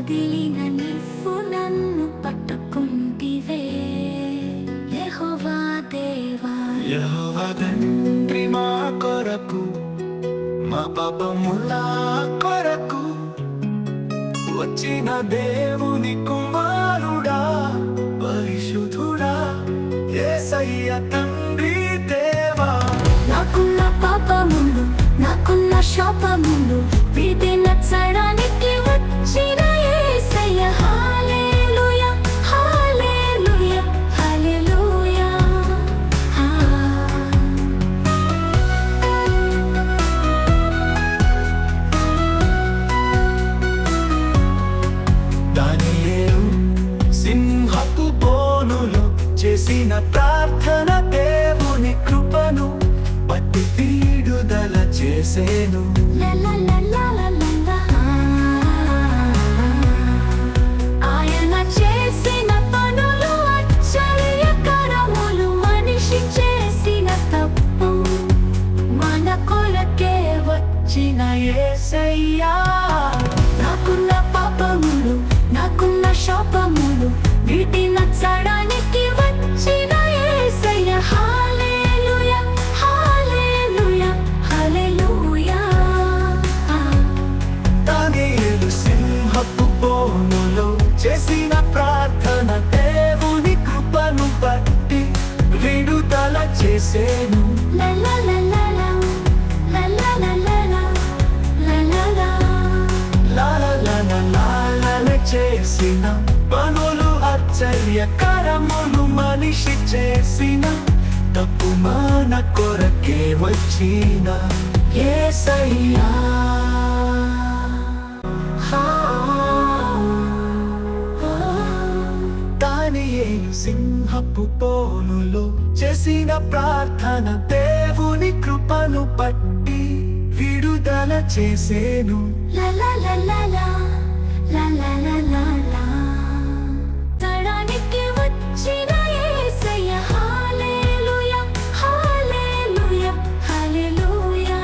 కదిలిన నీవు నన్ను పట్టుకుంటివే యెహోవా దేవా. యెహోవా తండ్రి మా కొరకు, మా పాపముల కొరకు వచ్చిన దేవుని కుమారుడా, పరిశుద్ధుడా, యేసయ్య తండ్రి దేవా. నాకున్న పాపములు, నాకున్న శాపములు వీటి నచ్చడానికి వచ్చిన యేసయ్య. హల్లెలూయా, హల్లెలూయా, హల్లెలూయా. దానియేలు సింహపు బోనులో చేసిన ప్రార్థన దేవుని కృపను బట్టి విడుదల చేసేను. ఆయన చేసిన పనులు ఆశ్చర్యకరములు, మనిషి చేసిన తప్పు మన కొరకే వచ్చిన యేసయ్యా. నాకున్న పాపములు, నాకున్న శాపములు వీటి నచ్చడానికి వచ్చిన యేసయ్య. హల్లెలూయా, హల్లెలూయా, హల్లెలూయా. దానియేలు సింహపు బోనులో చేసిన ప్రార్థన దేవుని కృపను బట్టి విడుదల చేసేను. లలలలలా, లలలలలా, లలలా. లాలలలలాలల చేసిన పనులు ఆశ్చర్యకరములు, మనిషి చేసిన తప్పు మన కొరకే వచ్చిన యేసయ్యా. దానియేలు సింహపు బోనులో చేసిన ప్రార్థన దేవుని కృపను బట్టి విడుదల చేసేను. లలలలలా, లలలలలా. తడానికి వచ్చిన యేసయ్య. హల్లెలూయా, హల్లెలూయా, హల్లెలూయా.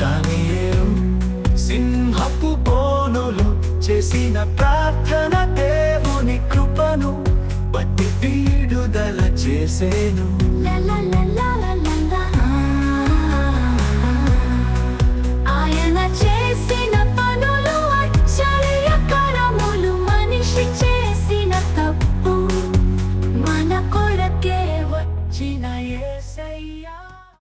దానియేలు సింహపు బోనులో చేసిన ప్రార్థన దేవుని కృపను బట్టి విడుదల చేసేను. లలలలలా.